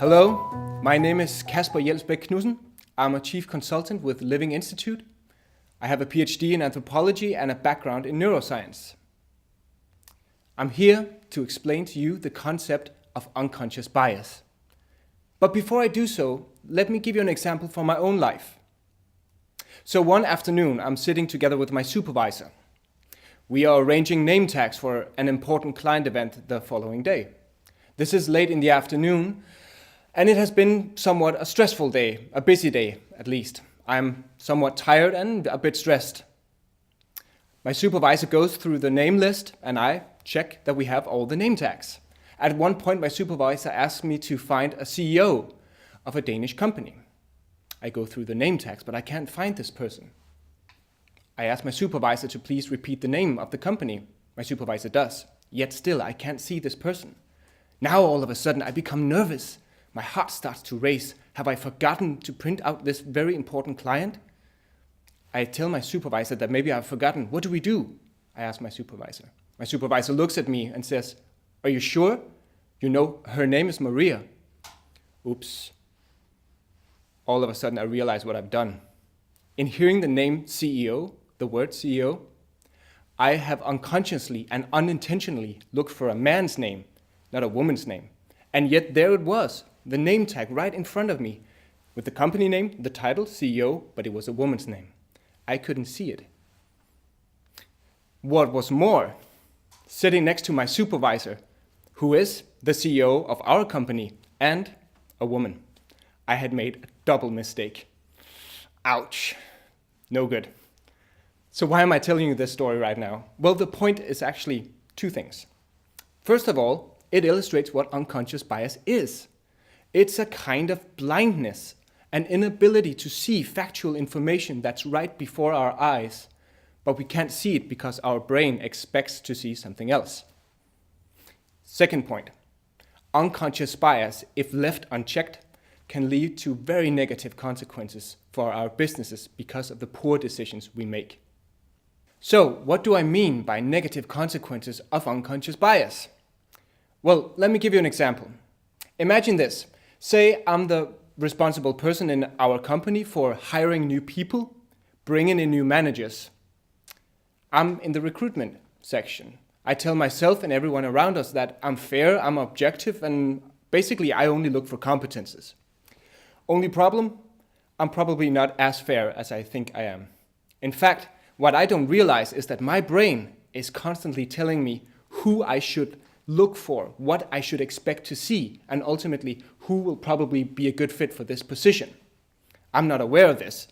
Hello, my name is Kasper Jelsbæk Knudsen. I'm a chief consultant with Living Institute. I have a PhD in anthropology and a background in neuroscience. I'm here to explain to you the concept of unconscious bias. But before I do so, let me give you an example from my own life. So one afternoon, I'm sitting together with my supervisor. We are arranging name tags for an important client event the following day. This is late in the afternoon, and it has been somewhat a stressful day, a busy day at least. I'm somewhat tired and a bit stressed. My supervisor goes through the name list, and I check that we have all the name tags. At one point, my supervisor asked me to find a CEO of a Danish company. I go through the name tags, but I can't find this person. I ask my supervisor to please repeat the name of the company. My supervisor does. Yet still, I can't see this person. Now, all of a sudden, I become nervous. My heart starts to race. Have I forgotten to print out this very important client? I tell my supervisor that maybe I've forgotten. What do we do? I ask my supervisor. My supervisor looks at me and says, "Are you sure? You know, her name is Maria." Oops. All of a sudden, I realize what I've done. In hearing the name CEO, the word CEO, I have unconsciously and unintentionally looked for a man's name, not a woman's name. And yet there it was, the name tag right in front of me, with the company name, the title, CEO, but it was a woman's name. I couldn't see it. What was more, sitting next to my supervisor, who is the CEO of our company and a woman, I had made a double mistake. Ouch. No good. So why am I telling you this story right now? Well, the point is actually two things. First of all, it illustrates what unconscious bias is. It's a kind of blindness, an inability to see factual information that's right before our eyes, but we can't see it because our brain expects to see something else. Second point, unconscious bias, if left unchecked, can lead to very negative consequences for our businesses because of the poor decisions we make. So, what do I mean by negative consequences of unconscious bias? Well, let me give you an example. Imagine this. Say I'm the responsible person in our company for hiring new people, bringing in new managers. I'm in the recruitment section. I tell myself and everyone around us that I'm fair, I'm objective, and basically I only look for competences. Only problem? I'm probably not as fair as I think I am. In fact, what I don't realize is that my brain is constantly telling me who I should look for, what I should expect to see, and ultimately who will probably be a good fit for this position. I'm not aware of this.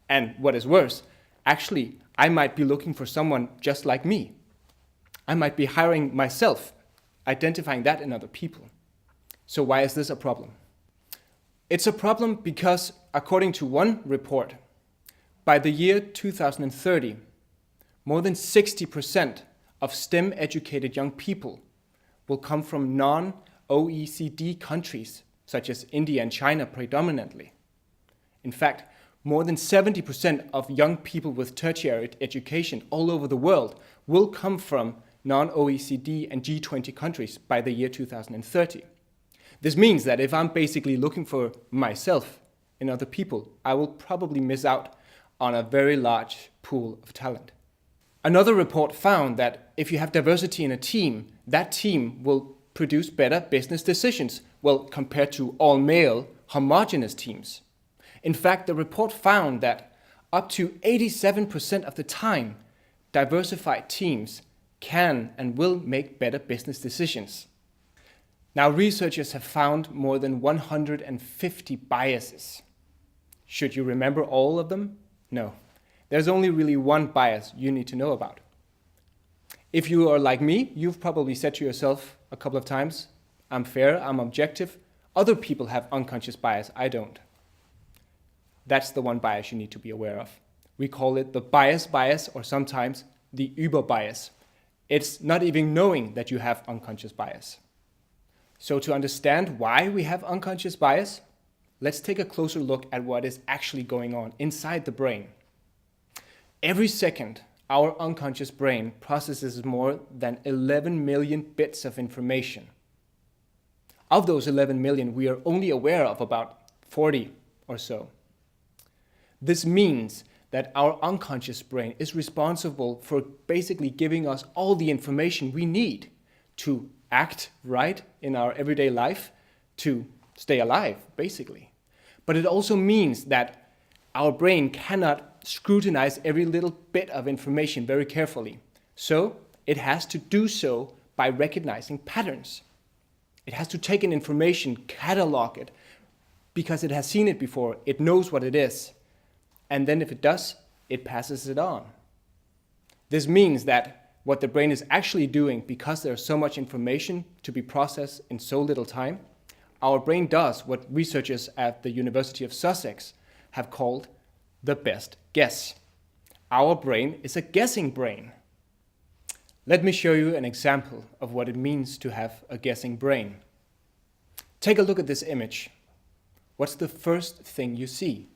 And what is worse, actually, I might be looking for someone just like me. I might be hiring myself, identifying that in other people. So why is this a problem? It's a problem because, according to one report, by the year 2030, more than 60% of STEM-educated young people will come from non-OECD countries, such as India and China predominantly. In fact, more than 70% of young people with tertiary education all over the world will come from non-OECD and G20 countries by the year 2030. This means that if I'm basically looking for myself in other people, I will probably miss out on a very large pool of talent. Another report found that if you have diversity in a team, that team will produce better business decisions, well, compared to all male, homogenous teams. In fact, the report found that up to 87% of the time, diversified teams can and will make better business decisions. Now, researchers have found more than 150 biases. Should you remember all of them? No. There's only really one bias you need to know about. If you are like me, you've probably said to yourself a couple of times, I'm fair, I'm objective. Other people have unconscious bias, I don't. That's the one bias you need to be aware of. We call it the bias, or sometimes the Überbias. It's not even knowing that you have unconscious bias. So to understand why we have unconscious bias, let's take a closer look at what is actually going on inside the brain. Every second, our unconscious brain processes more than 11 million bits of information. Of those 11 million, we are only aware of about 40 or so. This means that our unconscious brain is responsible for basically giving us all the information we need to act right in our everyday life, to stay alive, basically. But it also means that our brain cannot scrutinize every little bit of information very carefully. So it has to do so by recognizing patterns. It has to take in information, catalog it, because it has seen it before, it knows what it is. And then if it does, it passes it on. This means that what the brain is actually doing, because there's so much information to be processed in so little time, our brain does what researchers at the University of Sussex have called the best guess. Our brain is a guessing brain. Let me show you an example of what it means to have a guessing brain. Take a look at this image. What's the first thing you see?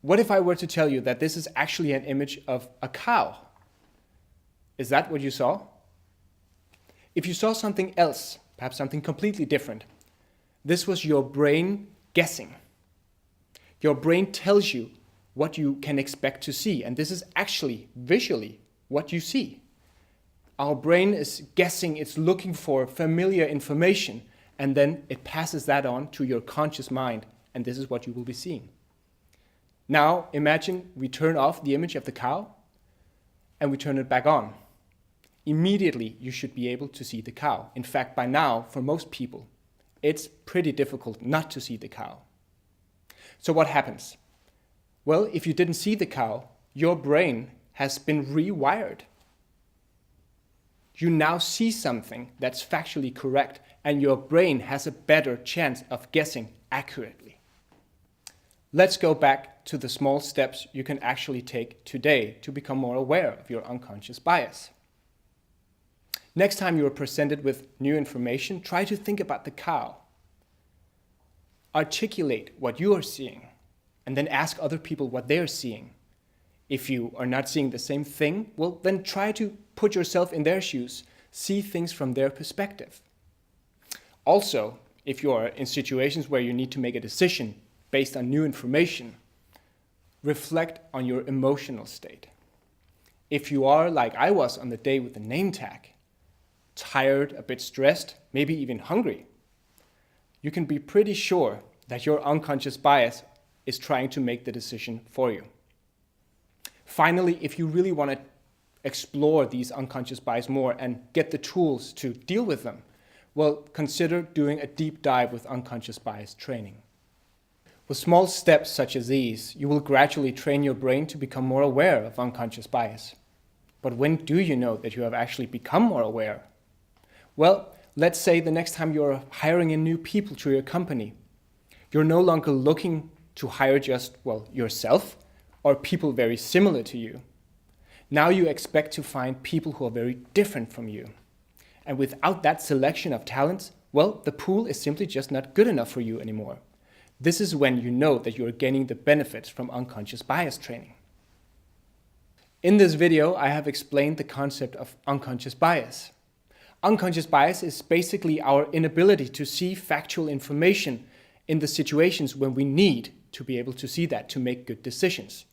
What if I were to tell you that this is actually an image of a cow? Is that what you saw? If you saw something else, perhaps something completely different, this was your brain guessing. Your brain tells you what you can expect to see, and this is actually visually what you see. Our brain is guessing, it's looking for familiar information, and then it passes that on to your conscious mind, and this is what you will be seeing. Now imagine we turn off the image of the cow and we turn it back on. Immediately you should be able to see the cow. In fact, by now, for most people, it's pretty difficult not to see the cow. So what happens? Well, if you didn't see the cow, your brain has been rewired. You now see something that's factually correct, and your brain has a better chance of guessing accurately. Let's go back to the small steps you can actually take today to become more aware of your unconscious bias. Next time you are presented with new information, try to think about the cow. Articulate what you are seeing, and then ask other people what they're seeing. If you are not seeing the same thing, well, then try to put yourself in their shoes, see things from their perspective. Also, if you are in situations where you need to make a decision based on new information, reflect on your emotional state. If you are like I was on the day with the name tag, tired, a bit stressed, maybe even hungry, you can be pretty sure that your unconscious bias is trying to make the decision for you. Finally, if you really want to explore these unconscious bias more and get the tools to deal with them, well, consider doing a deep dive with unconscious bias training. With small steps such as these, you will gradually train your brain to become more aware of unconscious bias. But when do you know that you have actually become more aware? Well, let's say the next time you're hiring in new people to your company, you're no longer looking to hire just, well, yourself or people very similar to you. Now you expect to find people who are very different from you. And without that selection of talents, well, the pool is simply just not good enough for you anymore. This is when you know that you are gaining the benefits from unconscious bias training. In this video, I have explained the concept of unconscious bias. Unconscious bias is basically our inability to see factual information in the situations when we need to be able to see that to make good decisions.